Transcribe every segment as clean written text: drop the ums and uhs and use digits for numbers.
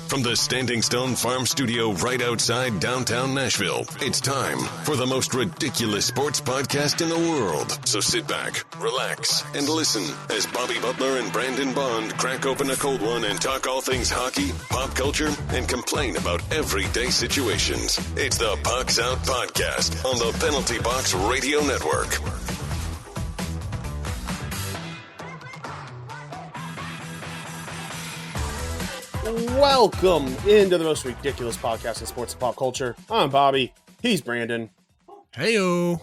From the Standing Stone Farm Studio right outside downtown Nashville, it's time for the most ridiculous sports podcast in the world. So sit back, relax, and listen as Bobby Butler and Brandon Bond crack open a cold one and talk all things hockey, pop culture, and complain about everyday situations. It's the Pucks Out Podcast on the Penalty Box Radio Network. Welcome into the most ridiculous podcast in sports and pop culture. I'm Bobby. He's Brandon. Heyo.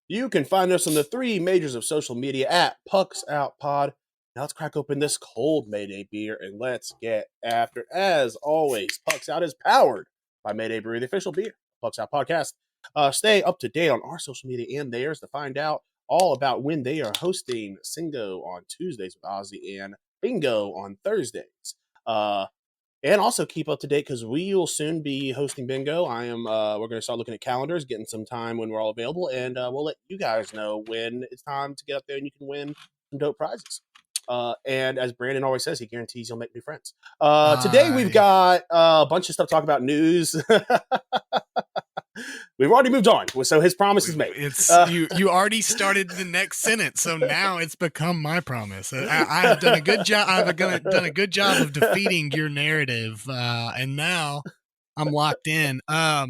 You can find us on the three majors of social media at Pucks Out Pod. Now let's crack open this cold Mayday beer and let's get after. As always, Pucks Out is powered by Mayday Brewery, the official beer, Pucks Out Podcast. Stay up to date on our social media and theirs to find out all about when they are hosting Singo on Tuesdays with Ozzy and Bingo on Thursdays. And also keep up to date because we will soon be hosting Bingo. We're going to start looking at calendars, getting some time when we're all available, and we'll let you guys know when it's time to get up there and you can win some dope prizes. And as Brandon always says, he guarantees you'll make new friends. Today we've got a bunch of stuff to talk about news. We've already moved on, so his promise is made. You already started the next sentence, so now it's become my promise. I have done a good job. I've done a good job of defeating your narrative, and now I'm locked in. I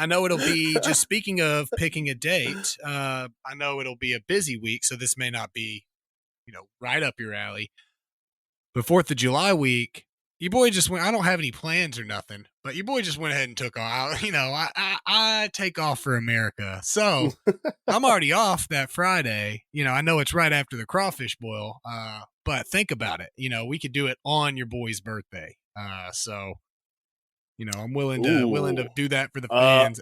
know it'll be, just speaking of picking a date, I know it'll be a busy week, so this may not be, right up your alley. But 4th of July week, your boy just went, I don't have any plans or nothing, but your boy just went ahead and took off. I take off for America. So I'm already off that Friday. I know it's right after the crawfish boil, but think about it. We could do it on your boy's birthday. So, I'm willing to do that for the fans.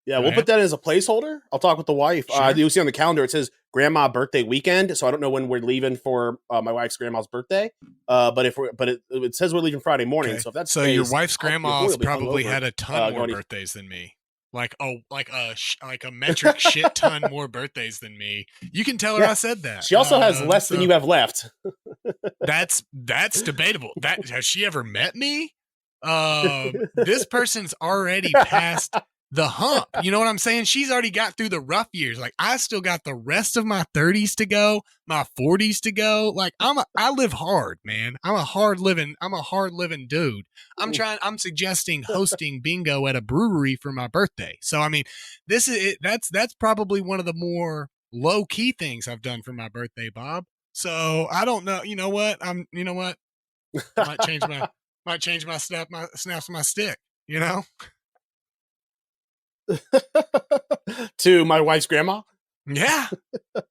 Yeah, we'll put that as a placeholder. I'll talk with the wife. Sure. You'll see on the calendar, it says grandma birthday weekend. So I don't know when we're leaving for my wife's grandma's birthday. But it says we're leaving Friday morning. Okay. So if that's so, your wife's grandma's probably had a ton more birthdays than me. Like a metric shit ton more birthdays than me. You can tell her I said that. She also has less than you have left. That's debatable. Has she ever met me? This person's already past the hump. You know what I'm saying? She's already got through the rough years. Like, I still got the rest of my 30s to go, my 40s to go. Like, I live hard, man. I'm a hard living dude. I'm suggesting hosting Bingo at a brewery for my birthday. So, I mean, this is it. That's probably one of the more low key things I've done for my birthday, Bob. So I don't know. You know what? I might change my snaps my stick, To my wife's grandma? Yeah.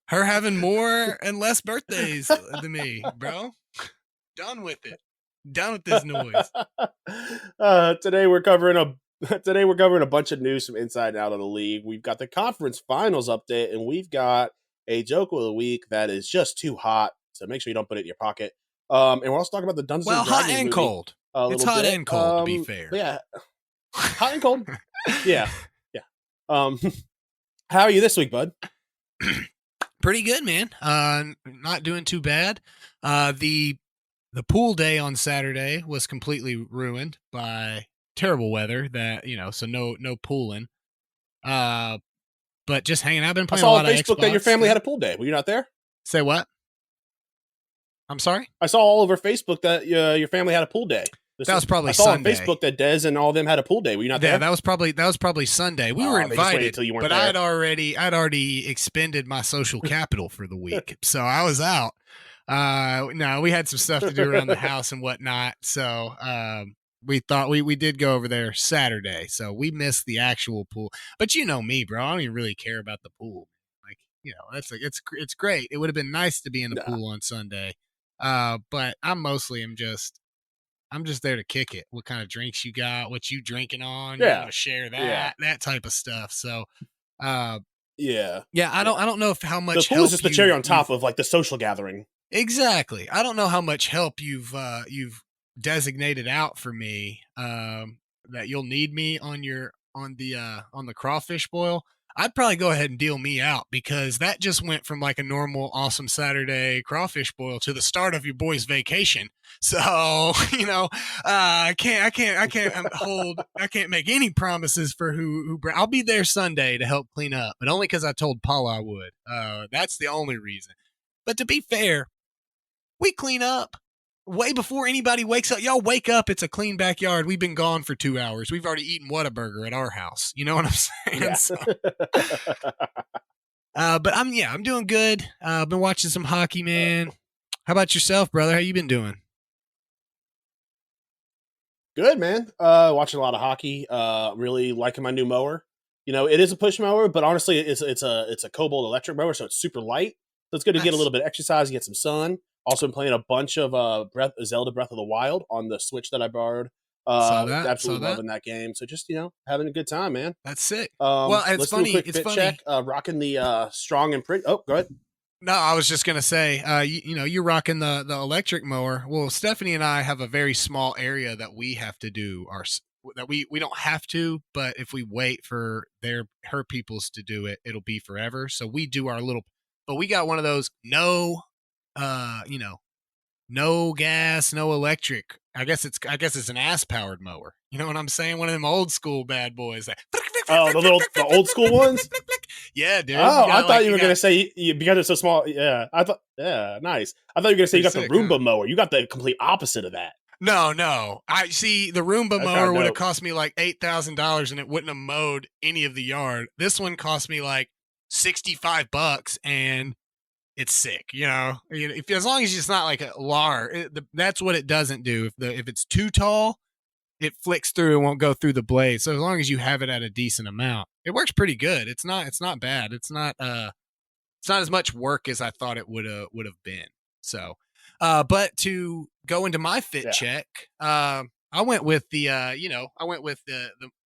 Her having more and less birthdays than me, bro. Done with it. Done with this noise. Today we're covering a bunch of news from inside and out of the league. We've got the conference finals update, and we've got a joke of the week that is just too hot. So make sure you don't put it in your pocket. And we're also talking about the Dungeons and Dragons hot and movie cold. It's hot and cold, to be fair. Yeah. Hot and cold. Yeah. How are you this week, bud? Pretty good, man. Not doing too bad. The pool day on Saturday was completely ruined by terrible weather. So no pooling. But just hanging out. I've been playing a lot of Xbox. I saw on Facebook that your family had a pool day. Were you not there? Say what? I'm sorry? I saw all over Facebook that your family had a pool day. That was probably I Sunday. saw on Facebook that Dez and all of them had a pool day. Were you not there? Yeah, that was probably Sunday. We were invited, but there. I'd already expended my social capital for the week, so I was out. No, we had some stuff to do around the house and whatnot, so we thought we did go over there Saturday, so we missed the actual pool. But you know me, bro, I don't even really care about the pool. Like, it's great. It would have been nice to be in the pool on Sunday, but I'm just there to kick it. What kind of drinks you got? What you drinking on? Yeah. You want to share that? That type of stuff. So, yeah. I don't know how much the pool is just the cherry on top of like the social gathering. Exactly. I don't know how much help you've designated out for me. That you'll need me on the crawfish boil. I'd probably go ahead and deal me out, because that just went from like a normal awesome Saturday crawfish boil to the start of your boy's vacation. So, I can't make any promises for who I'll be there Sunday to help clean up, but only because I told Paula I would. That's the only reason. But to be fair, we clean up way before anybody wakes up. Y'all wake up, it's a clean backyard. We've been gone for 2 hours. We've already eaten Whataburger at our house. You know what I'm saying? Yeah. So, but I'm doing good. I've been watching some hockey, man. How about yourself, brother? How you been doing? Good, man. Watching a lot of hockey. Really liking my new mower. It is a push mower, but honestly, it's a Cobalt electric mower, so it's super light. So it's good to get a little bit of exercise, get some sun. Also, been playing a bunch of Zelda Breath of the Wild on the Switch that I borrowed. Absolutely loving that game. So just having a good time, man. That's sick. Well, it's funny. Do a quick fit check. Rocking the strong and pretty. Oh, go ahead. No, I was just gonna say, you're rocking the electric mower. Well, Stephanie and I have a very small area that we have to do that we don't have to, but if we wait for her peoples to do it, it'll be forever. So we do our little, but we got one of those no gas, no electric. I guess it's an ass powered mower. You know what I'm saying? One of them old school bad boys. Oh, the old school ones. Yeah, dude. Oh, I thought you were gonna say because it's so small. Yeah, nice. I thought you were gonna say you got the Roomba mower. You got the complete opposite of that. No. I see the Roomba mower would have cost me like $8,000 and it wouldn't have mowed any of the yard. This one cost me like $65 and it's sick. As long as it's not like a lar, that's what it doesn't do. If it's too tall, it flicks through and won't go through the blade. So as long as you have it at a decent amount, it works pretty good. It's not bad. It's not as much work as I thought it would have been. So, but to go into my fit check, I went with the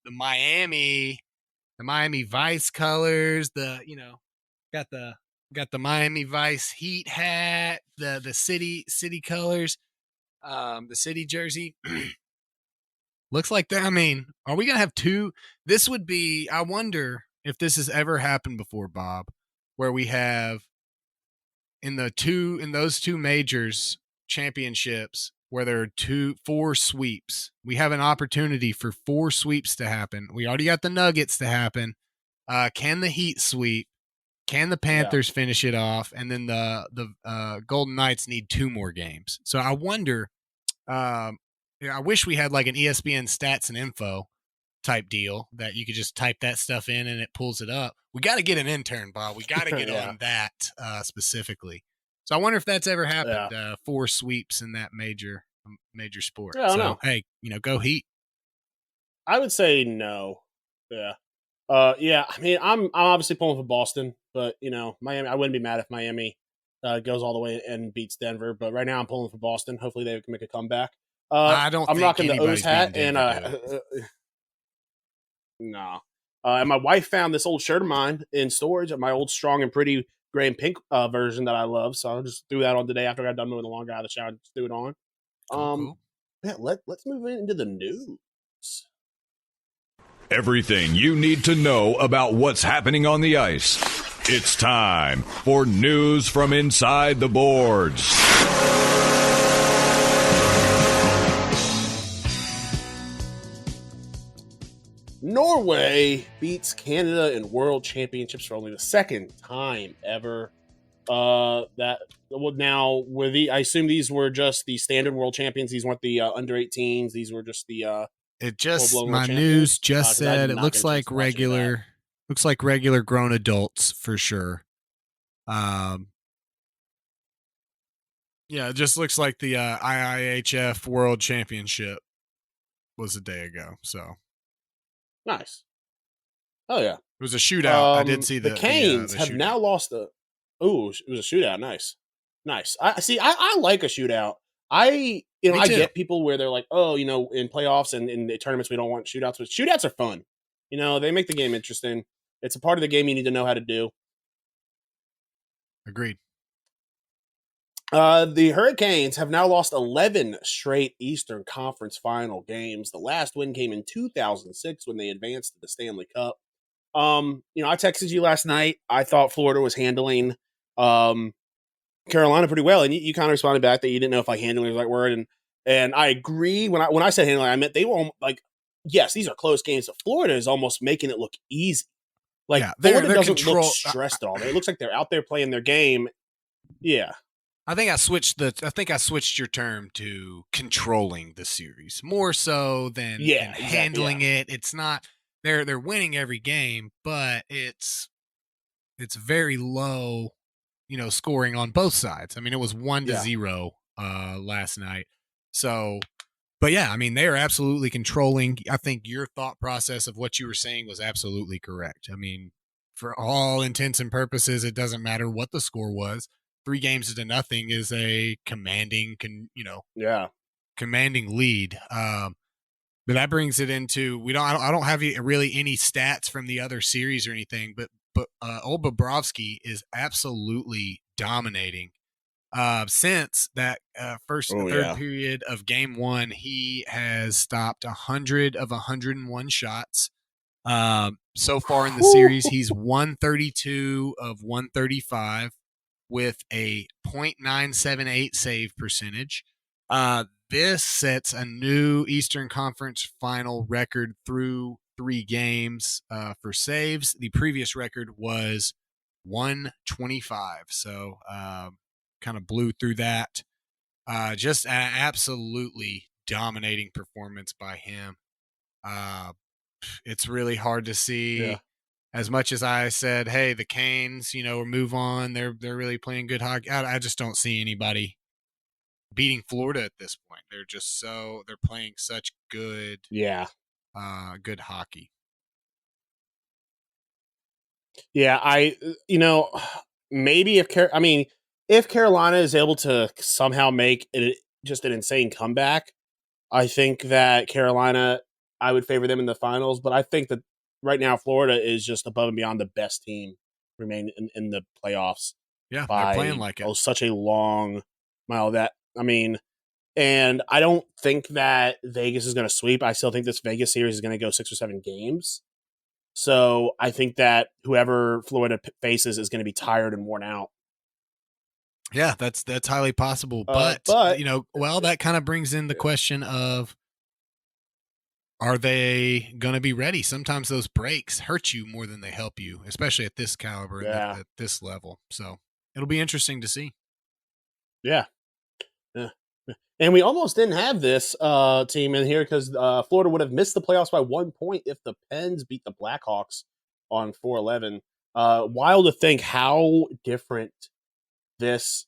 Miami Vice colors. Got the Miami Vice Heat hat, the city colors, the city jersey. Looks like that. I mean, are we going to have two? This would be, I wonder if this has ever happened before, Bob, where we have in those two majors championships where there are 4 sweeps. We have an opportunity for 4 sweeps to happen. We already got the Nuggets to happen. Can the Heat sweep? Can the Panthers finish it off? And then the Golden Knights need 2 more games. So I wonder, I wish we had like an ESPN stats and info type deal that you could just type that stuff in and it pulls it up. We got to get an intern, Bob. We got to get on that specifically. So I wonder if that's ever happened. 4 sweeps in that major sport. Yeah, I don't know. Hey, go Heat. I would say no. Yeah. I mean, I'm obviously pulling for Boston, but Miami. I wouldn't be mad if Miami goes all the way and beats Denver. But right now, I'm pulling for Boston. Hopefully, they can make a comeback. I'm rocking the O's hat and no. And my wife found this old shirt of mine in storage of my old strong and pretty gray and pink version that I love. So I just threw that on today after I got done moving the lawn, got out of the shower, just threw it on. Cool. Yeah, let's move into the news. Everything you need to know about what's happening on the ice. It's time for news from inside the boards. Norway beats Canada in World Championships for only the second time ever. I assume these were just the standard World Champions. These weren't the under 18s. These were just the. My news just said it looks like regular grown adults for sure. It just looks like the IIHF World Championship was a day ago. So nice. Oh yeah, it was a shootout. I did see the Canes have now lost it was a shootout. Nice. I like a shootout. I get people where they're like, oh, in playoffs and in the tournaments we don't want shootouts, but shootouts are fun. They make the game interesting. It's a part of the game you need to know how to do. Agreed. The Hurricanes have now lost 11 straight Eastern Conference final games. The last win came in 2006 when they advanced to the Stanley Cup. I texted you last night. I thought Florida was handling Carolina pretty well, and you kind of responded back that you didn't know if like handling was the right word, and I agree. When I said handling, I meant they were like, yes, these are close games. But Florida is almost making it look easy. Like Florida doesn't look stressed at all. It looks like they're out there playing their game. Yeah. I think I switched your term to controlling the series more so than handling it. It's not they're winning every game, but it's very low, scoring on both sides. I mean, it was 1-0 last night. So, but yeah, I mean, they are absolutely controlling. I think your thought process of what you were saying was absolutely correct. I mean, for all intents and purposes, it doesn't matter what the score was. 3-0 is a commanding lead. But that brings it into I don't have really any stats from the other series or anything, but old Bobrovsky is absolutely dominating. Since that third period of game 1, he has stopped 100 of 101 shots. So far in the series, he's 132 of 135 with a .978 save percentage. This sets a new Eastern Conference final record through 3 games for saves. The previous record was 125. So kind of blew through that. Just an absolutely dominating performance by him. It's really hard to see. Yeah. As much as I said, hey, the Canes, move on. They're really playing good hockey. I just don't see anybody beating Florida at this point. They're playing such good, good hockey. Yeah, maybe if Carolina is able to somehow make it just an insane comeback, I think that Carolina, I would favor them in the finals. But I think that right now Florida is just above and beyond the best team remain in the playoffs. Yeah, they're playing like it. Such a long mile and I don't think that Vegas is going to sweep. I still think this Vegas series is going to go 6 or 7 games. So I think that whoever Florida faces is going to be tired and worn out. Yeah, that's highly possible. But that kind of brings in the question of, are they going to be ready? Sometimes those breaks hurt you more than they help you, especially at this caliber and at this level. So it'll be interesting to see. Yeah. And we almost didn't have this team in here because Florida would have missed the playoffs by 1 point if the Pens beat the Blackhawks on 4-11. Wild to think how different this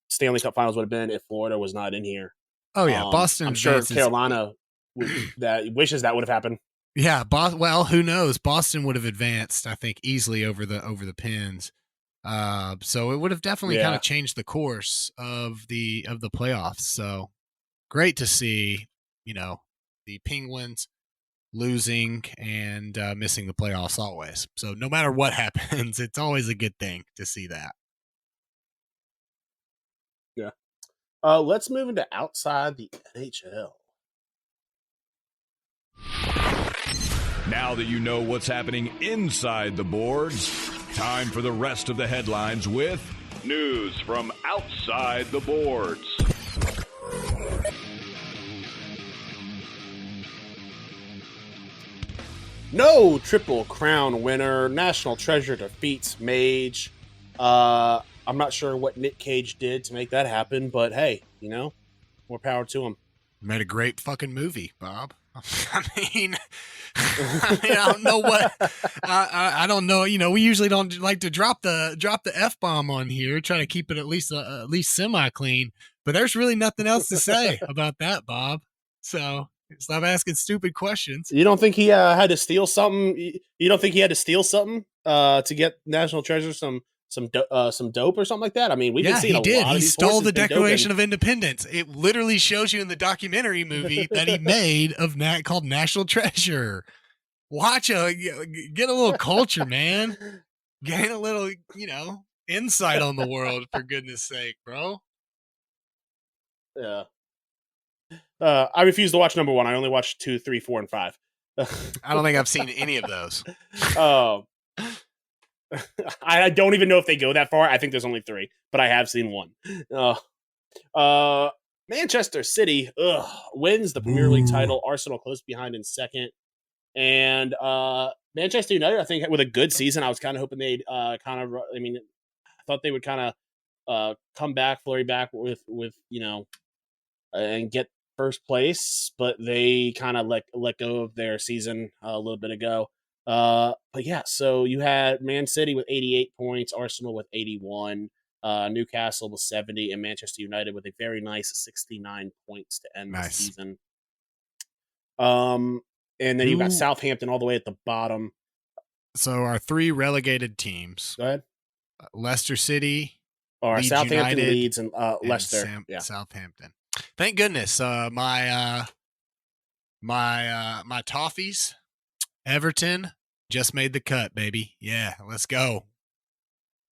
Stanley Cup Finals would have been if Florida was not in here. Oh yeah, Boston. I'm sure Carolina wishes that would have happened. Yeah, well, who knows? Boston would have advanced, I think, easily over the Pens. So it would have definitely kind of changed the course of the playoffs. So great to see, the Penguins losing and missing the playoffs always. So no matter what happens, it's always a good thing to see that. Yeah. Let's move into outside the NHL. Now that you know what's happening inside the boards, time for the rest of the headlines with news from outside the boards. No Triple Crown winner. National Treasure defeats Mage. I'm not sure what Nick Cage did to make that happen, but hey, more power to him. Made a great fucking movie, Bob. I mean, I don't know what I don't know. We usually don't like to drop the F-bomb on here. Try to keep it at least semi clean. But there's really nothing else to say about that, Bob. So stop asking stupid questions. You don't think he had to steal something? You don't think he had to steal something to get National Treasure some dope or something like that? I mean, we've been seeing a lot of He these stole the Declaration of Independence. It literally shows you in the documentary movie that he made called National Treasure. Watch get a little culture, man. Gain a little, insight on the world, for goodness sake, bro. Yeah. I refuse to watch number 1. I only watched 2, 3, 4, and 5. I don't think I've seen any of those. Um, I don't even know if they go that far. I think there's only 3, but I have seen one. Manchester City wins the Premier League title. Arsenal close behind in second. And Manchester United, I think, with a good season, I was kind of hoping they'd I thought they would kind of come back, flurry back with and get first place, but they kind of let go of their season a little bit ago. But yeah, so you had Man City with 88 points, Arsenal with 81, Newcastle with 70, and Manchester United with a very nice 69 points to end the season. And then you got Southampton all the way at the bottom. So our 3 relegated teams. Go ahead. Leicester City, or Southampton, United, Leeds, and Leicester. Southampton. Thank goodness. My Toffees, Everton, just made the cut, baby. Yeah, let's go.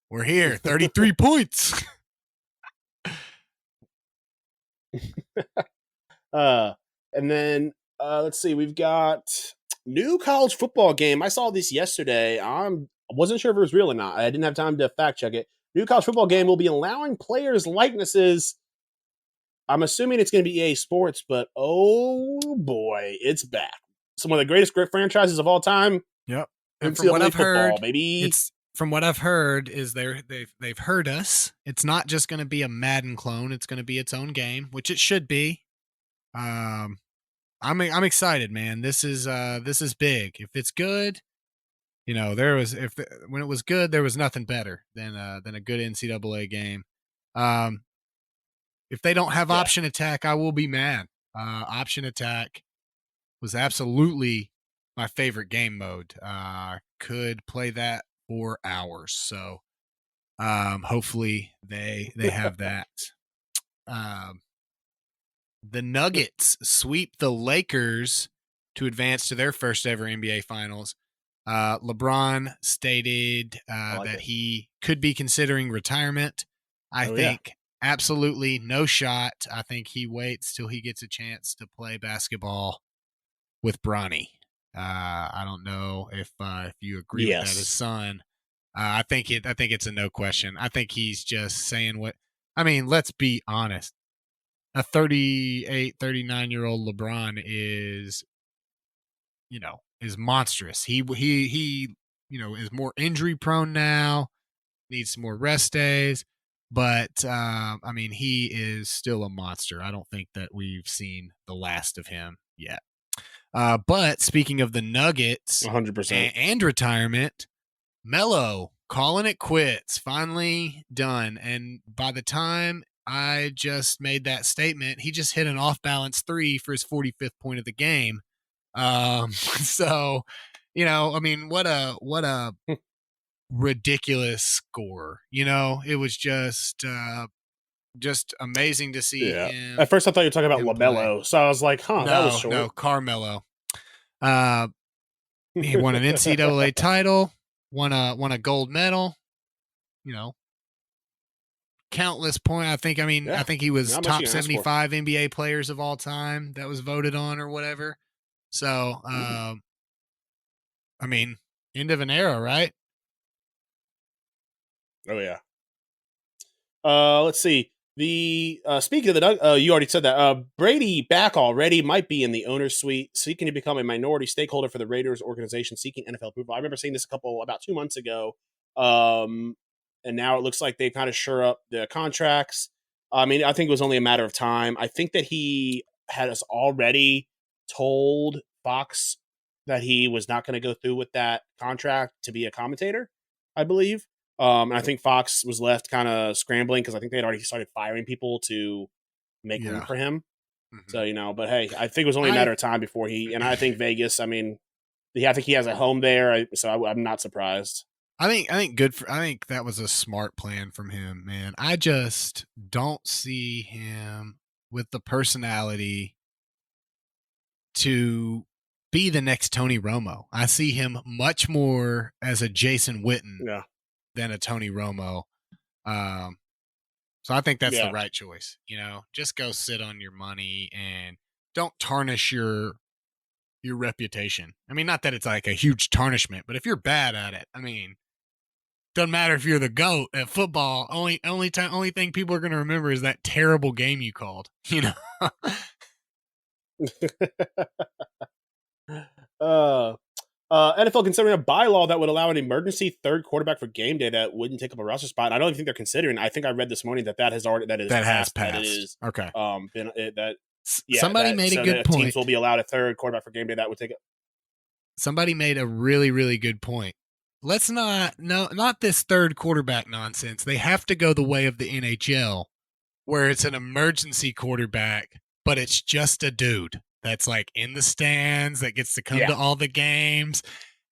We're here. 33 points. And then let's see. We've got new college football game. I saw this yesterday. I wasn't sure if it was real or not. I didn't have time to fact check it. New college football game will be allowing players' likenesses. I'm assuming it's going to be EA Sports, but oh boy, it's back. Some of the greatest franchises of all time. Yep. And from what I've heard, from what I've heard is they've heard us. It's not just going to be a Madden clone. It's going to be its own game, which it should be. I'm excited, man. This is big. If it's good, when it was good, there was nothing better than a good NCAA game. If they don't have option attack, I will be mad. Option attack was absolutely my favorite game mode. Could play that for hours. So hopefully they have that. The Nuggets sweep the Lakers to advance to their first ever NBA Finals. LeBron stated that he could be considering retirement. I think absolutely no shot. I think he waits till he gets a chance to play basketball with Bronny. I don't know if you agree with that, his son. I think it's a no question. I think he's just saying let's be honest. A 38, 39-year-old LeBron is monstrous. He is more injury prone now, needs some more rest days, but he is still a monster. I don't think that we've seen the last of him yet. But speaking of the Nuggets 100% and retirement, Melo calling it quits, finally done. And by the time I just made that statement, he just hit an off-balance 3 for his 45th point of the game. So, what a ridiculous score. It was just amazing to see him. At first, I thought you were talking about LaMelo, so I was like, that was short. No, Carmelo. He won an NCAA title, won a gold medal. Countless points. I think he was top 75 NBA players of all time that was voted on or whatever. So, end of an era, right? Oh yeah. Let's see. The speaking of the you already said that Brady back already might be in the owner's suite, seeking to become a minority stakeholder for the Raiders organization, seeking NFL approval. I remember seeing this about 2 months ago. And now it looks like they've kind of sure up the contracts. I think it was only a matter of time. I think that he had us already told Fox that he was not going to go through with that contract to be a commentator, I believe. And I think Fox was left kind of scrambling because I think they had already started firing people to make room for him. Mm-hmm. So, but hey, I think it was only a matter of time before and I think Vegas, I think he has a home there. So I'm not surprised. I think that was a smart plan from him, man. I just don't see him with the personality to be the next Tony Romo. I see him much more as a Jason Witten than a Tony Romo. So I think that's the right choice. Just go sit on your money and don't tarnish your your reputation. I mean, not that it's like a huge tarnishment, but if you're bad at it, I mean, doesn't matter if you're the GOAT at football. Only thing people are going to remember is that terrible game you called. You know. NFL considering a bylaw that would allow an emergency third quarterback for game day that wouldn't take up a roster spot. I don't even think they're considering. I think I read this morning that has passed. That it is okay. Somebody made a good point. Teams will be allowed a third quarterback for game day that would take it. Somebody made a really, really good point. Let's not this third quarterback nonsense. They have to go the way of the NHL, where it's an emergency quarterback, but it's just a dude that's like in the stands that gets to come to all the games.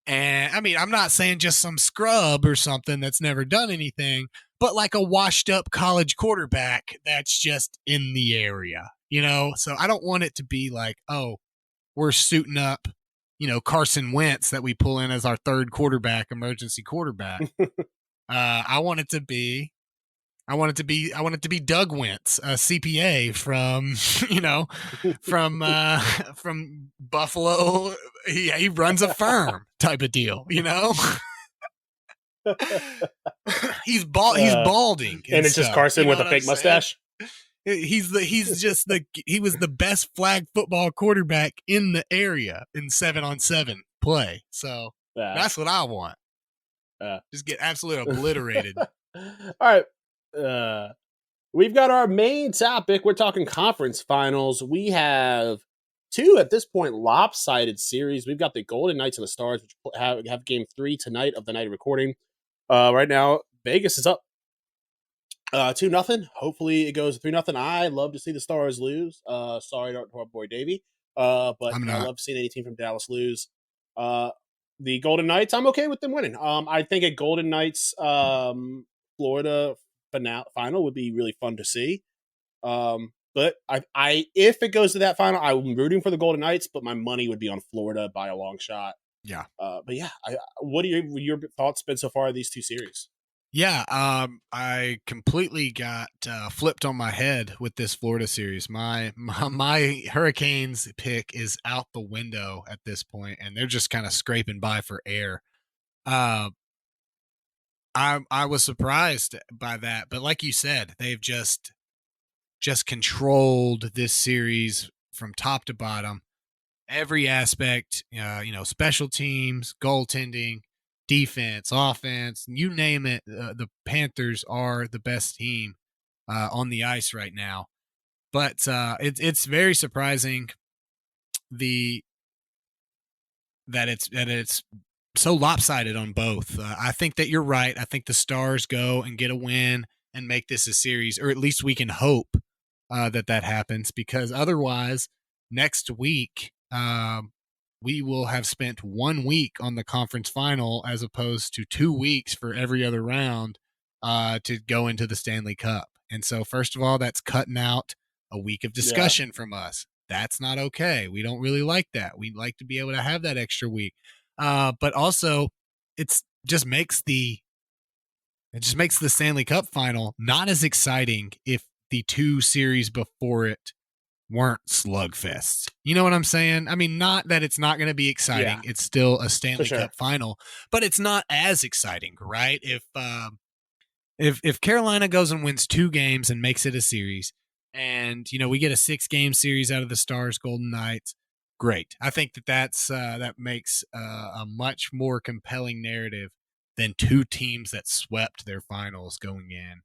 And I mean, I'm not saying just some scrub or something that's never done anything, but like a washed up college quarterback that's just in the area, you know? So I don't want it to be like, oh, we're suiting up, you know, Carson Wentz that we pull in as our third quarterback, emergency quarterback. I want it to be Doug Wentz, a CPA from, you know, from Buffalo. He runs a firm type of deal, you know. He's balding, and it's just Carson with a fake mustache. He was the best flag football quarterback in the area in 7-on-7 play. So that's what I want. Just get absolutely obliterated. All right. We've got our main topic. We're talking conference finals. We have two, at this point, lopsided series. We've got the Golden Knights and the Stars, which have game 3 tonight of the night of recording. Right now, Vegas is up 2-0. Hopefully it goes 3-0. I love to see the Stars lose. Sorry to our boy Davey. But I love seeing any team from Dallas lose. The Golden Knights, I'm okay with them winning. I think a Golden Knights Florida final would be really fun to see. But I if it goes to that final, I'm rooting for the Golden Knights, but my money would be on Florida by a long shot. Yeah. But yeah, what are your thoughts been so far of these two series? Yeah, I completely got flipped on my head with this Florida series. My Hurricanes pick is out the window at this point, and they're just kind of scraping by for air. I was surprised by that, but like you said, they've just controlled this series from top to bottom. Every aspect, special teams, goaltending, defense, offense, you name it. The Panthers are the best team on the ice right now. But it's very surprising that it's so lopsided on both. I think that you're right. I think the Stars go and get a win and make this a series, or at least we can hope that happens, because otherwise next week we will have spent 1 week on the conference final as opposed to 2 weeks for every other round to go into the Stanley Cup. And so first of all, that's cutting out a week of discussion from us. That's not okay. We don't really like that. We'd like to be able to have that extra week. But also it just makes the Stanley Cup final not as exciting if the two series before it weren't slugfests. You know what I'm saying? I mean, not that it's not going to be exciting. Yeah. It's still a Stanley Cup final, but it's not as exciting, right? If Carolina goes and wins 2 games and makes it a series, and we get a 6-game series out of the Stars Golden Knights, great. I think that makes a much more compelling narrative than 2 teams that swept their finals going in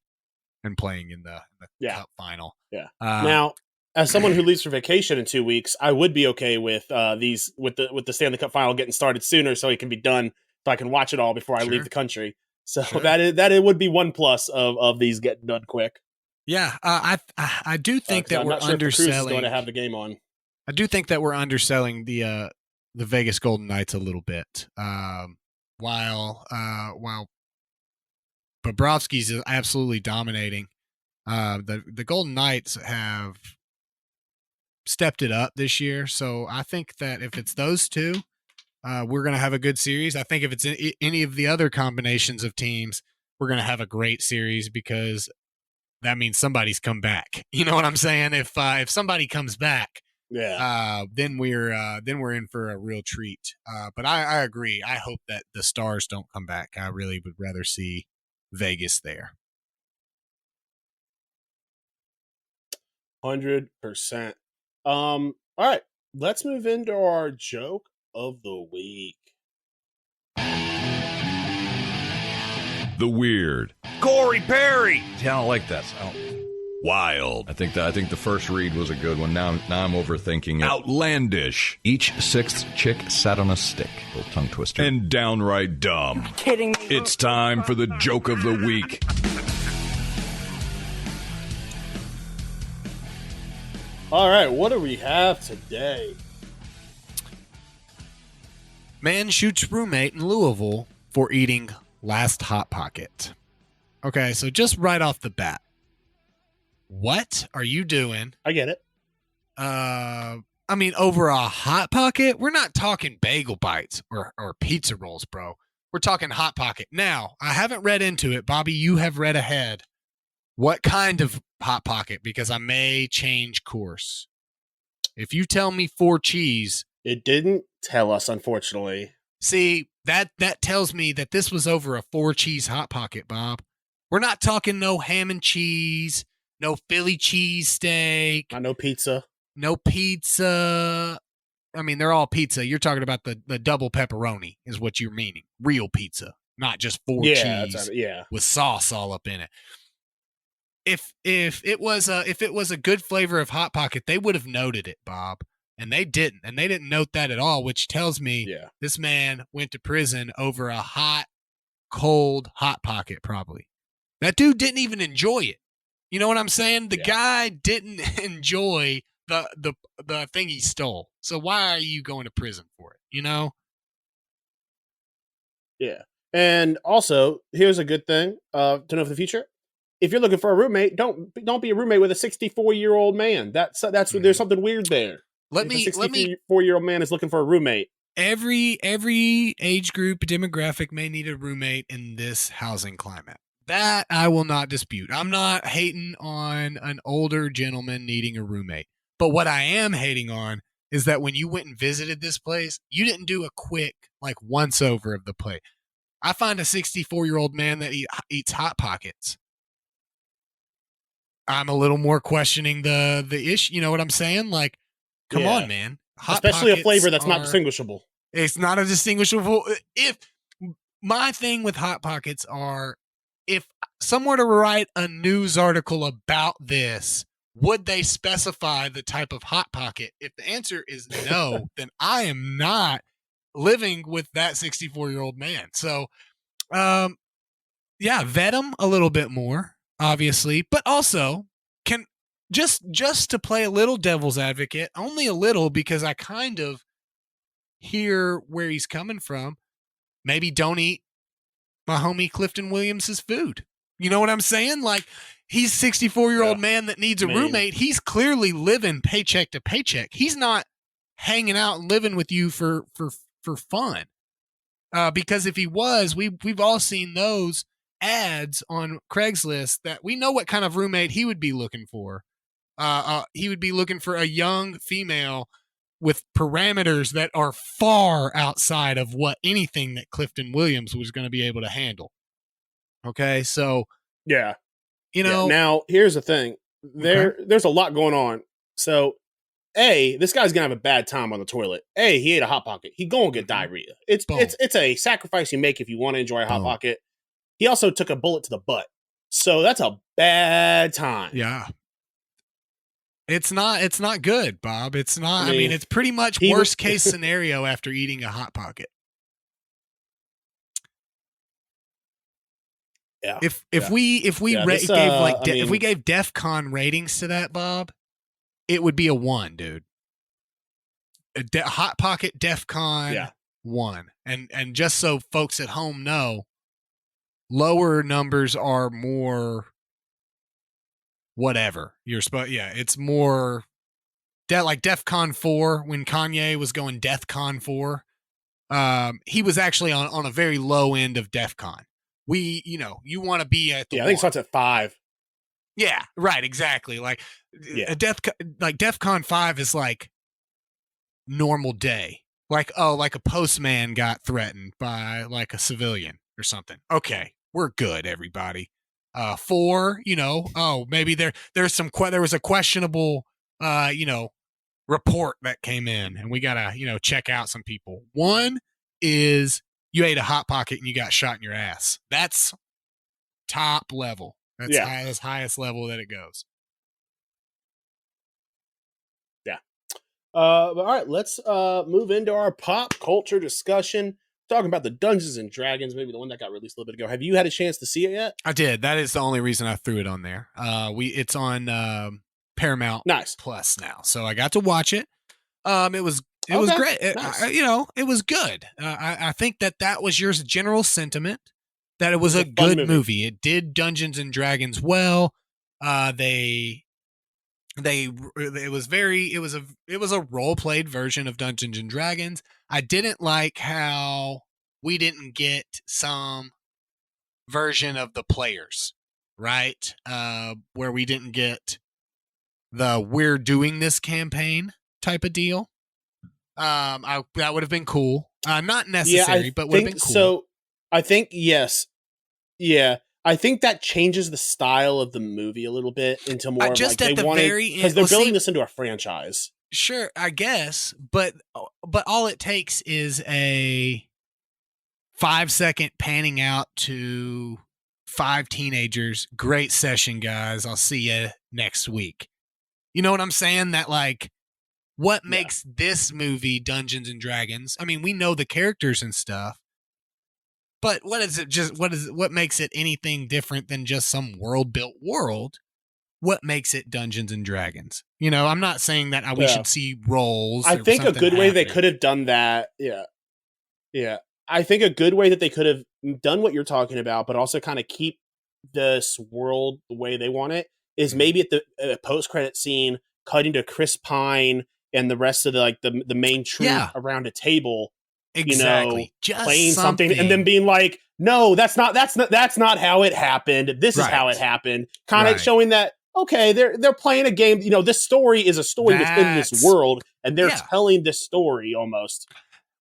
and playing in the Cup final. Yeah. Now, as someone who leaves for vacation in 2 weeks, I would be okay with the Stanley Cup final getting started sooner, so it can be done, so I can watch it all before I leave the country. So that it would be one plus of these getting done quick. Yeah, I do think that we're underselling. Is going to have the game on. I do think that we're underselling the Vegas Golden Knights a little bit. While Bobrovsky's absolutely dominating, the Golden Knights have stepped it up this year. So I think that if it's those two, we're going to have a good series. I think if it's any of the other combinations of teams, we're going to have a great series, because that means somebody's come back. You know what I'm saying? If somebody comes back, Yeah. then we're in for a real treat. But I agree. I hope that the Stars don't come back. I really would rather see Vegas there. 100%. All right, let's move into our joke of the week. The weird. Corey Perry. See, I don't like that. Wild. I think the first read was a good one. Now I'm overthinking it. Outlandish. Each sixth chick sat on a stick. Little tongue twister. And downright dumb. Kidding me. It's time for the joke of the week. All right, what do we have today? Man shoots roommate in Louisville for eating last Hot Pocket. Okay, so just right off the bat, what are you doing? I get it. I mean, over a Hot Pocket? We're not talking bagel bites or pizza rolls, bro. We're talking Hot Pocket. Now, I haven't read into it. Bobby, you have read ahead. What kind of Hot Pocket? Because I may change course. If you tell me 4 cheese. It didn't tell us, unfortunately. See, that tells me that this was over a 4 cheese Hot Pocket, Bob. We're not talking no ham and cheese, no Philly cheesesteak. Not no pizza. No pizza. I mean, they're all pizza. You're talking about the double pepperoni is what you're meaning. Real pizza, not just 4 cheese with sauce all up in it. If it was a good flavor of Hot Pocket, they would have noted it, Bob. And they didn't. And they didn't note that at all, which tells me this man went to prison over a cold Hot Pocket, probably. That dude didn't even enjoy it. You know what I'm saying? The guy didn't enjoy the thing he stole. So why are you going to prison for it? You know? Yeah. And also, here's a good thing to know for the future. If you're looking for a roommate, don't be a roommate with a 64-year-old man. That's there's something weird there. Let me. 64-year-old man is looking for a roommate. Every age group demographic may need a roommate in this housing climate. That I will not dispute. I'm not hating on an older gentleman needing a roommate. But what I am hating on is that when you went and visited this place, you didn't do a quick once over of the place. I find a 64-year-old man that eats Hot Pockets. I'm a little more questioning the issue. You know what I'm saying? Come on, man. Especially a flavor that's not distinguishable. It's not a distinguishable. If my thing with Hot Pockets are, if someone were to write a news article about this, would they specify the type of Hot Pocket? If the answer is no, then I am not living with that 64-year-old man. So, vet him a little bit more, obviously, but also can just to play a little devil's advocate, only a little, because I kind of hear where he's coming from. Maybe don't eat my homie Clifton Williams's food. You know what I'm saying? He's a 64-year-old man that needs a roommate. He's clearly living paycheck to paycheck. He's not hanging out and living with you for fun. Because if he was, we've all seen those ads on Craigslist that we know what kind of roommate he would be looking for. He would be looking for a young female with parameters that are far outside of what anything that Clifton Williams was going to be able to handle. Okay, so now here's the thing. There's a lot going on. So, this guy's gonna have a bad time on the toilet. He ate a Hot Pocket. He gonna get diarrhea. It's a sacrifice you make if you want to enjoy a Hot Pocket. He also took a bullet to the butt, so that's a bad time. Yeah. It's not good, Bob. It's not. I mean it's pretty much worst case scenario after eating a Hot Pocket. Yeah. If we gave DEFCON ratings to that, Bob, it would be a 1, dude. Hot Pocket DEFCON 1, and just so folks at home know, lower numbers are more. Whatever you're supposed, it's more like DEFCON 4 when Kanye was going DEFCON 4. He was actually on a very low end of DEFCON. You want to be at the I think it starts at 5. Yeah, right, exactly. DEFCON 5 is normal day. Like, oh, like a postman got threatened by like a civilian or something. Okay, we're good, everybody. 4, oh, maybe there was a questionable, report that came in, and we gotta, check out some people. 1 is you ate a hot pocket and you got shot in your ass. That's top level. That's Yeah. highest level that it goes. Yeah. But all right, let's move into our pop culture discussion. Talking about the Dungeons and Dragons, maybe the one that got released a little bit ago. Have you had a chance to see it yet? I did. That is the only reason I threw it on there. It's on Paramount Nice. Plus now, so I got to watch it. It was great. Nice. It was good. I think that was your general sentiment, that it was a fun good movie. It did Dungeons and Dragons well. It was a role played version of Dungeons and Dragons. I didn't like how we didn't get some version of the players, right? Where we didn't get the "we're doing this" campaign type of deal. That would have been cool. Not necessary, but would have been cool. So I think yes. Yeah. I think that changes the style of the movie a little bit into more of just like at they the wanted, very end, because they're building this into a franchise. Sure, I guess, but all it takes is a 5-second panning out to 5 teenagers. Great session, guys. I'll see you next week. You know what I'm saying? That like, what makes this movie Dungeons and Dragons? I mean, we know the characters and stuff, but what makes it anything different than just some world-built world? What makes it Dungeons and Dragons? I'm not saying that we should see roles. I think a good way they could have done that. Yeah. Yeah. I think a good way that they could have done what you're talking about, but also kind of keep this world the way they want it, is maybe at the post-credit scene, cutting to Chris Pine and the rest of the main troupe around a table, exactly, just playing something, and then being like, "No, that's not how it happened. This is how it happened." Kind of showing that, okay, they're playing a game. This story is a story that's in this world, and they're telling this story almost.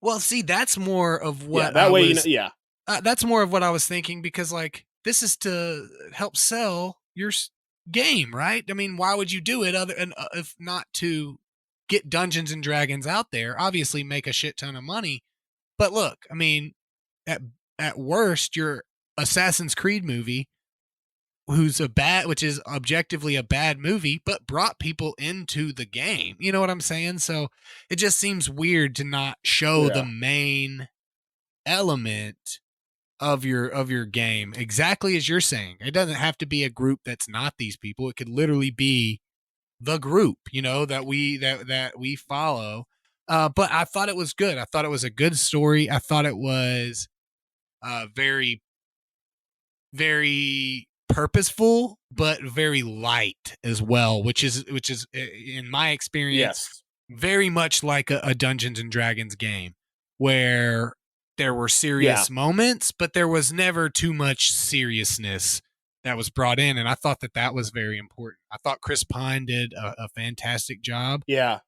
Well, see, that's more of what that's more of what I was thinking, because like, this is to help sell your game, right? I mean, why would you do it if not to get Dungeons and Dragons out there? Obviously, make a shit ton of money. But look, I mean, at worst, your Assassin's Creed movie, which is objectively a bad movie, but brought people into the game. You know what I'm saying? So it just seems weird to not show the main element of your game, exactly as you're saying. It doesn't have to be a group that's not these people. It could literally be the group, that we follow. But I thought it was good. I thought it was a good story. I thought it was very, very purposeful, but very light as well, which is in my experience very much like a Dungeons and Dragons game, where there were serious moments, but there was never too much seriousness that was brought in, and I thought that was very important. I thought Chris Pine did a fantastic job. Yeah.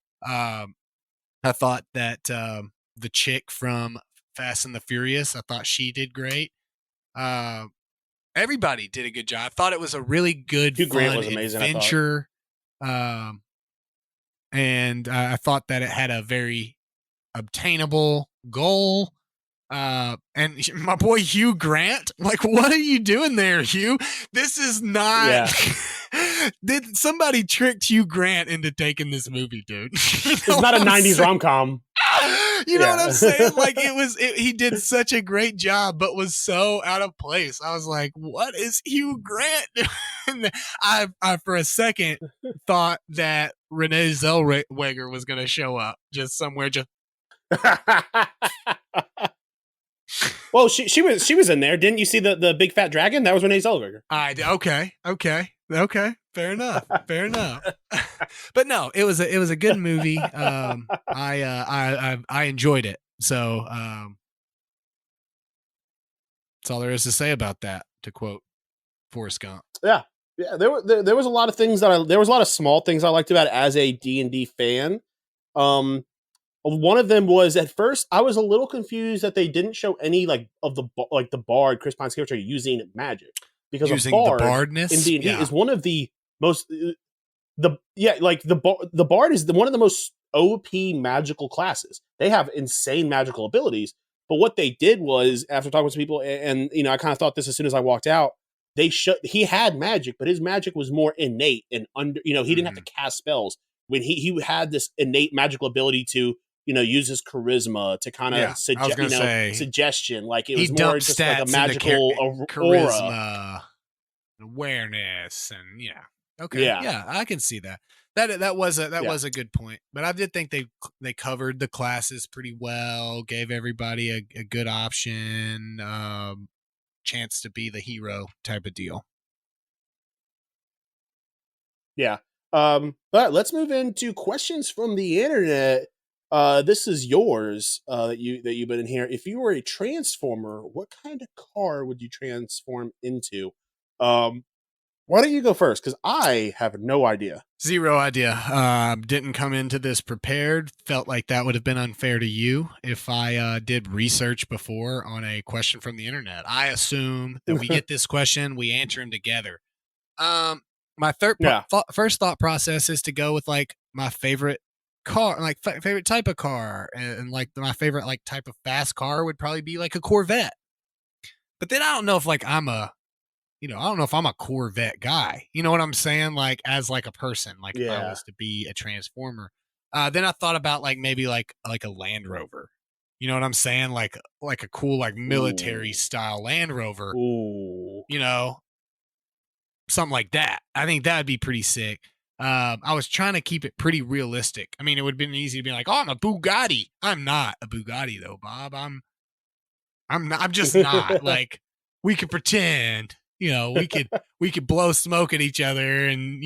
I thought that the chick from Fast and the Furious, I thought she did great. Everybody did a good job. I thought it was a really good, fun adventure. And I thought that it had a very obtainable goal. And my boy Hugh Grant, like, what are you doing there, Hugh? This is not. Did somebody tricked Hugh Grant into taking this movie, dude? It's not a 90s rom-com. You know what I'm saying? Like, he did such a great job, but was so out of place. I was like, what is Hugh Grant doing? I for a second thought that Renee Zellweger was going to show up just somewhere. Well, she was in there. Didn't you see the big fat dragon? That was Renee Zellweger. Okay. Fair enough. But no, it was a good movie. I enjoyed it. So that's all there is to say about that, to quote Forrest Gump. Yeah. There was a lot of things there was a lot of small things I liked about it as a D&D fan. One of them was at first I was a little confused that they didn't show any like of the bard Chris Pine's character using magic because Using a bard the bardness in D&D is one of the most the bard is one of the most OP magical classes. They have insane magical abilities, but what they did was after talking with some people and you know I kind of thought this as soon as I walked out. He had magic, but his magic was more innate and he didn't have to cast spells. When he had this innate magical ability to use his charisma to kind of suggestion, like it was more just like a magical charisma, awareness, and yeah, I can see that. That was a good point, but I did think they covered the classes pretty well, gave everybody a good option. Chance to be the hero type of deal. Yeah. But let's move into questions from the internet. This is yours that you've been in here. If you were a transformer, what kind of car would you transform into? Why don't you go first? Because I have no idea. Zero idea. Didn't come into this prepared. Felt like that would have been unfair to you if I did research before on a question from the internet. I assume that we get this question, we answer them together. My first thought process is to go with like my favorite car, like favorite type of car, and like my favorite like type of fast car would probably be like a Corvette. But then I don't know if like I don't know if I'm a Corvette guy. You know what I'm saying? Like as like a person, like if I was to be a transformer. Then I thought about like maybe like a Land Rover. You know what I'm saying? Like a cool like military style Land Rover. Ooh. Something like that. I think that would be pretty sick. I was trying to keep it pretty realistic. I mean, it would have been easy to be like, "Oh, I'm a Bugatti." I'm not a Bugatti though, Bob. I'm not. I'm just not. Like we could pretend. We could blow smoke at each other and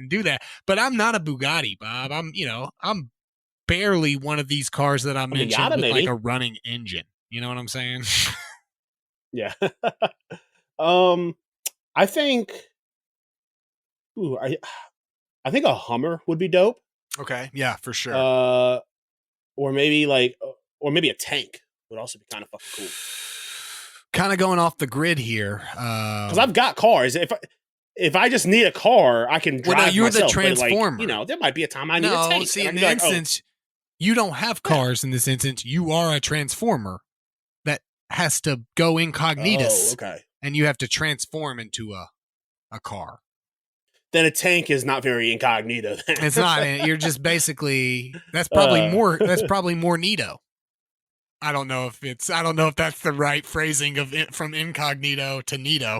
do that. But I'm not a Bugatti, Bob. I'm barely one of these cars that I mentioned with like a running engine. You know what I'm saying? Yeah. I think I think a Hummer would be dope. Okay. Yeah, for sure. Or maybe a tank would also be kind of fucking cool. Kind of going off the grid here, because I've got cars. If I just need a car, I can drive. You're myself, the transformer. But like, there might be a time I need a tank. See, in this instance, you don't have cars. In this instance, you are a transformer that has to go incognitus. Oh, okay. And you have to transform into a car. Then a tank is not very incognito. It's not. You're just basically. That's probably more. That's probably more neato. I don't know if that's the right phrasing of it from incognito to neato.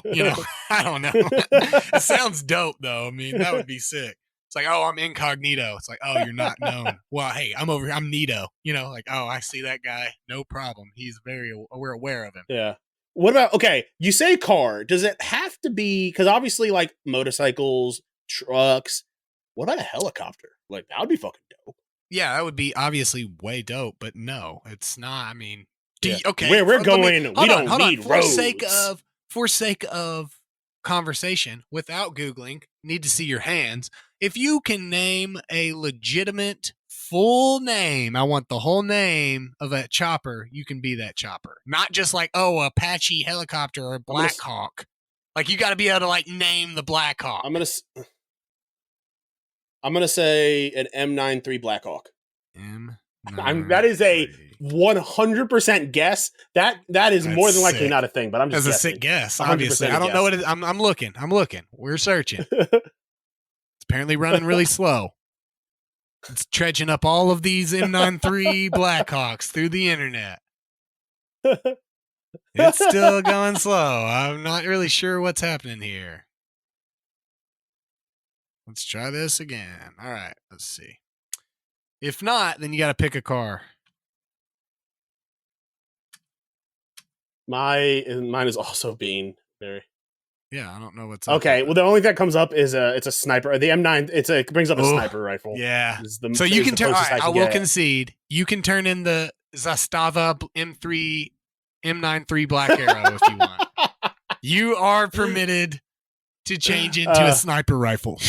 I don't know. It sounds dope though. I mean, that would be sick. It's like, oh, I'm incognito. It's like, oh, you're not known. Well, hey, I'm neato. Like, oh, I see that guy. No problem. We're aware of him. Yeah. What about, okay, you say car. Does it have to be, because obviously like motorcycles, trucks, what about a helicopter? Like that would be fucking dope. Yeah, that would be obviously way dope, but no, it's not. I mean, okay, where we're going, we don't need roads. For sake of conversation, without Googling, need to see your hands. If you can name a legitimate full name, I want the whole name of a chopper, you can be that chopper. Not just like, oh, Apache helicopter or Black Hawk. Like you got to be able to like name the Black Hawk. I'm gonna say an M93 Blackhawk. That is a 100% guess. That is more than likely not a thing, but I'm just That's a sick guess. Obviously, I don't know what it is. I'm looking. We're searching. It's apparently running really slow. It's trudging up all of these M93 Blackhawks through the internet. It's still going slow. I'm not really sure what's happening here. Let's try this again. All right, let's see. If not, then you got to pick a car. Mine is also being very. Yeah, I don't know what's okay. Well, the only thing that comes up is it's a sniper. The M9. It brings up a sniper rifle. Yeah. So you can turn. Right, I will concede. You can turn in the Zastava M93 Black Arrow if you want. You are permitted to change into a sniper rifle.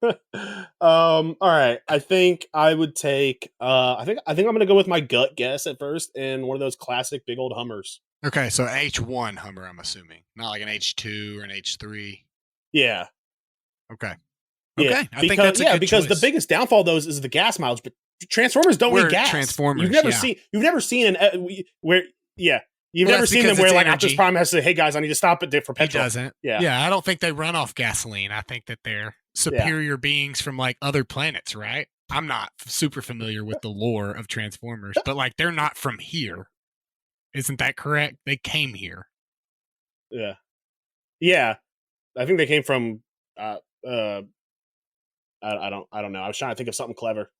All right. I think I would take. I think I'm gonna go with my gut guess at first, and one of those classic big old Hummers. Okay, so H1 Hummer, I'm assuming, not like an H2 or an H3. Yeah, Okay. yeah. Okay, I think that's a good because the choice. biggest downfall of those is the gas mileage, but Transformers don't We're need gas. Transformers, You've never yeah. seen. You've never seen where. Yeah, you've Well, never that's seen them because where it's like energy. Optimus Prime has to say, "Hey guys, I need to stop it for He petrol." doesn't. Yeah. Yeah, I don't think they run off gasoline. I think that they're superior beings from like other planets, right? I'm not super familiar with the lore of Transformers, but like they're not from here. Isn't that correct? They came here. Yeah, yeah. I think they came from. I don't know. I was trying to think of something clever.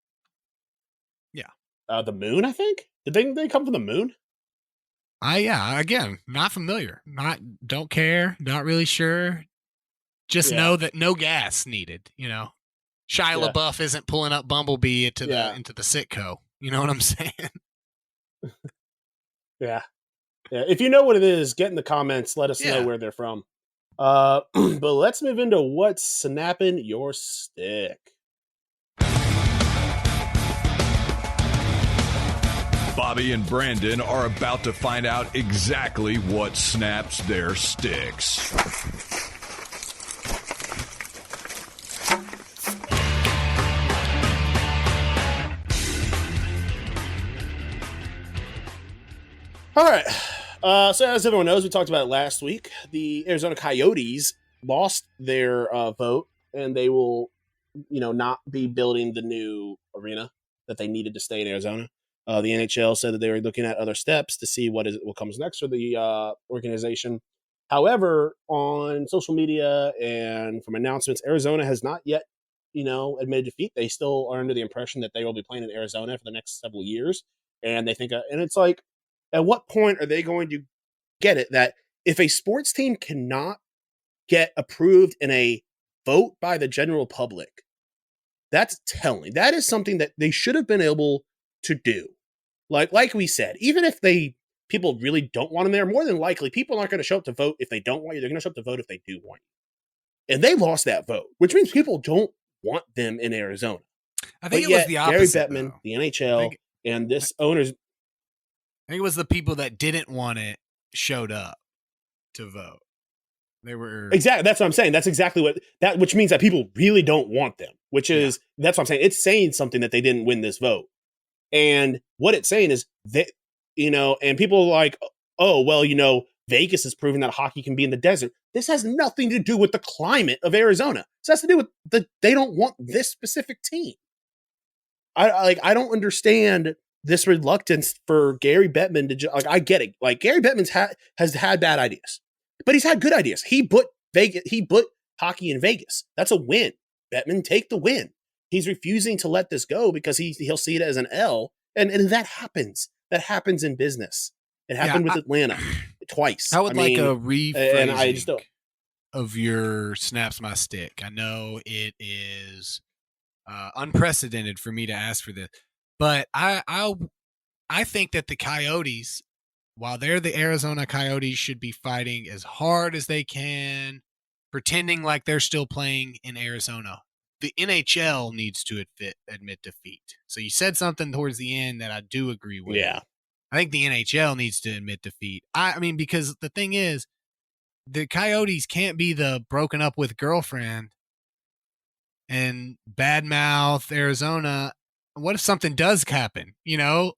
Yeah. The moon. I think did they come from the moon? Again, not familiar. Don't care, not really sure. Just Yeah. know that no gas needed, you know. Shia Yeah. LaBeouf isn't pulling up Bumblebee into Yeah. the Sitco. You know what I'm saying? Yeah. Yeah. If you know what it is, get in the comments. Let us know Yeah. where they're from. But let's move into what's snapping your stick. Bobby and Brandon are about to find out exactly what snaps their sticks. All right. So as everyone knows, we talked about it last week. The Arizona Coyotes lost their vote, and they will, not be building the new arena that they needed to stay in Arizona. The NHL said that they were looking at other steps to see what comes next for the organization. However, on social media and from announcements, Arizona has not yet, admitted defeat. They still are under the impression that they will be playing in Arizona for the next several years, and they think, and it's like, at what point are they going to get it that if a sports team cannot get approved in a vote by the general public, that's telling. That is something that they should have been able to do. Like we said, even if people really don't want them there, more than likely people aren't going to show up to vote if they don't want you. They're going to show up to vote if they do want you. And they lost that vote, which means people don't want them in Arizona. I think But it was yet, the opposite. Gary Bettman, Though. the NHL, and this owner's. I think it was the people that didn't want it showed up to vote. They were Exactly. That's what I'm saying. That's exactly which means that people really don't want them, which is, that's what I'm saying. It's saying something that they didn't win this vote. And what it's saying is that, and people are like, oh, well, Vegas is proving that hockey can be in the desert. This has nothing to do with the climate of Arizona. This has to do with they don't want this specific team. I don't understand this reluctance for Gary Bettman to I get it. Like Gary Bettman's has had bad ideas, but he's had good ideas. He put hockey in Vegas. That's a win. Bettman, take the win. He's refusing to let this go because he'll see it as an L, and that happens. That happens in business. It happened with Atlanta twice. I would like a rephrasing and I just don't. of your snaps my stick. I know it is unprecedented for me to ask for this, but I think that the Coyotes, while they're the Arizona Coyotes, should be fighting as hard as they can, pretending like they're still playing in Arizona. The NHL needs to admit defeat. So you said something towards the end that I do agree with. Yeah. I think the NHL needs to admit defeat. I mean, because the thing is, the Coyotes can't be the broken up with girlfriend and badmouth Arizona. What if something does happen?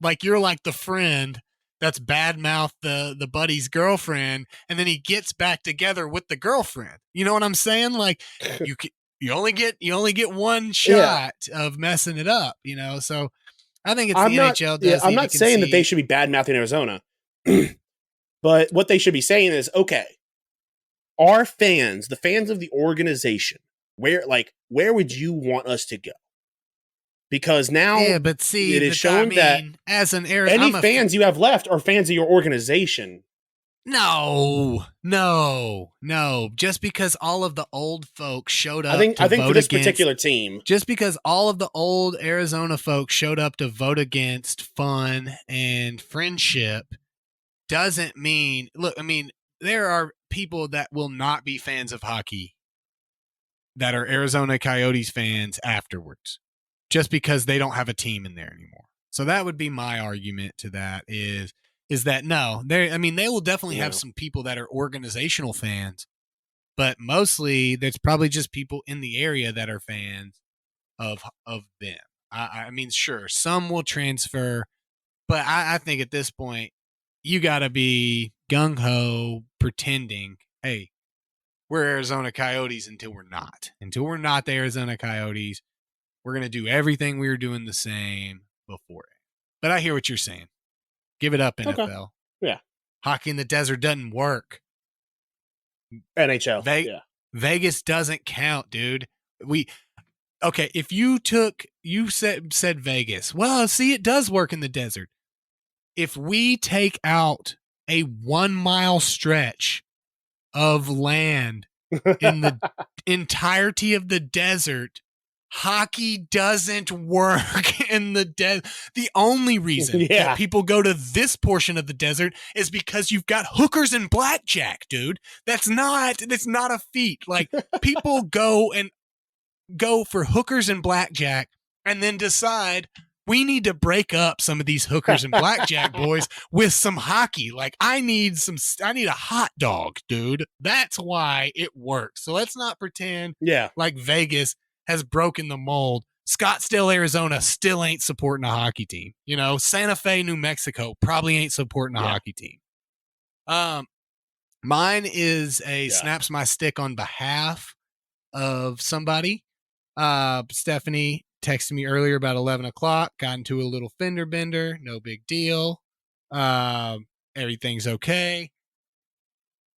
Like you're like the friend that's badmouth the buddy's girlfriend, and then he gets back together with the girlfriend. You know what I'm saying? Like you only get one shot of messing it up. So I think it's NHL. I'm not saying that they should be bad-mouthing Arizona, but what they should be saying is, okay, our fans, the fans of the organization, where would you want us to go? Because now, but see, it is shown that as an any fans you have left are fans of your organization. No. Just because all of the old folks showed up, I think for this particular team, just because all of the old Arizona folks showed up to vote against fun and friendship, doesn't mean. Look, I mean, there are people that will not be fans of hockey that are Arizona Coyotes fans afterwards, just because they don't have a team in there anymore. So that would be my argument to that is that no, they will definitely have some people that are organizational fans, but mostly there's probably just people in the area that are fans of them. I mean, sure, some will transfer, but I think at this point you got to be gung-ho pretending, hey, we're Arizona Coyotes until we're not. Until we're not the Arizona Coyotes, we're going to do everything we were doing the same before. But I hear what you're saying. Give it up, NFL. Okay. Yeah. Hockey in the desert doesn't work. NHL. Vegas doesn't count, dude. If you said Vegas. Well, see, it does work in the desert. If we take out a 1 mile stretch of land in the entirety of the desert, hockey doesn't work in the desert. The only reason that people go to this portion of the desert is because you've got hookers and blackjack, dude. That's not a feat. Like, people go for hookers and blackjack and then decide we need to break up some of these hookers and blackjack boys with some hockey. Like, I need a hot dog, dude. That's why it works. So let's not pretend like Vegas has broken the mold. Scottsdale, Arizona still ain't supporting a hockey team. You know, Santa Fe, New Mexico probably ain't supporting a hockey team. Mine is a snaps my stick on behalf of somebody. Stephanie texted me earlier about 11 o'clock, got into a little fender bender, no big deal. Everything's okay.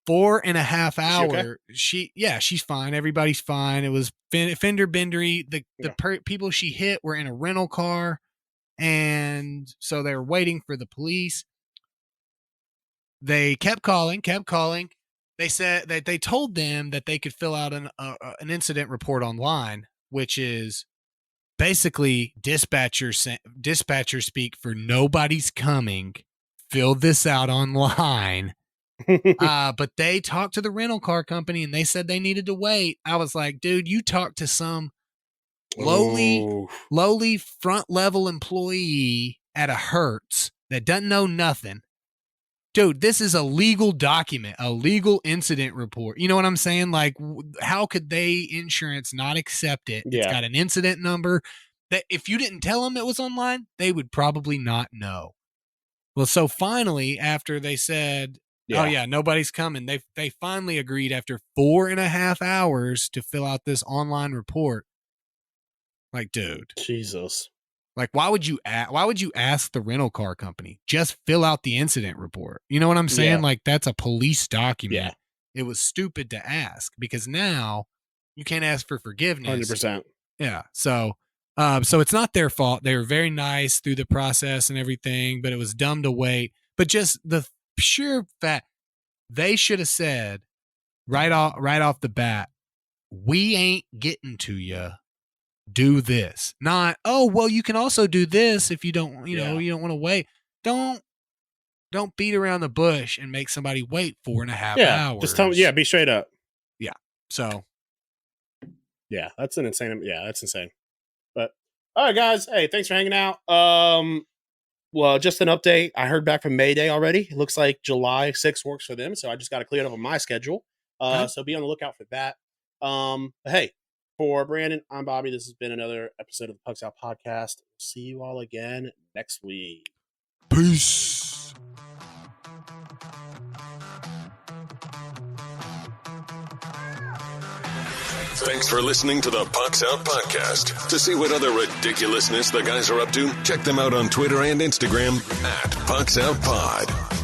4.5 hours. She's fine. Everybody's fine. It was fender bendery. The people she hit were in a rental car, and so they were waiting for the police. They kept calling. They said that they told them that they could fill out an incident report online, which is basically dispatcher speak for nobody's coming. Fill this out online. But they talked to the rental car company and they said they needed to wait. I was like, dude, you talked to some lowly front level employee at a Hertz that doesn't know nothing. Dude, this is a legal document, a legal incident report. You know what I'm saying? Like, how could insurance not accept it? It's got an incident number that if you didn't tell them it was online, they would probably not know. Well, so finally, after they said, nobody's coming, they finally agreed after 4.5 hours to fill out this online report. Like, dude. Jesus. Like, why would you ask the rental car company? Just fill out the incident report. You know what I'm saying? Yeah. Like, that's a police document. Yeah. It was stupid to ask because now you can't ask for forgiveness. 100%. Yeah. So it's not their fault. They were very nice through the process and everything, but it was dumb to wait. But just the pure fact, they should have said right off the bat, we ain't getting to you. Do this. Not, oh, well, you can also do this if you don't, you don't want to wait. Don't beat around the bush and make somebody wait 4.5 hours. Just tell me, be straight up. Yeah. So. Yeah, that's insane. But all right, guys. Hey, thanks for hanging out. Well, just an update. I heard back from Mayday already. It looks like July 6th works for them. So I just got to clear it up on my schedule. So be on the lookout for that. But hey, for Brandon, I'm Bobby. This has been another episode of the Pucks Out Podcast. See you all again next week. Peace. Thanks for listening to the Pucks Out Podcast. To see what other ridiculousness the guys are up to, check them out on Twitter and Instagram @PucksOutPod.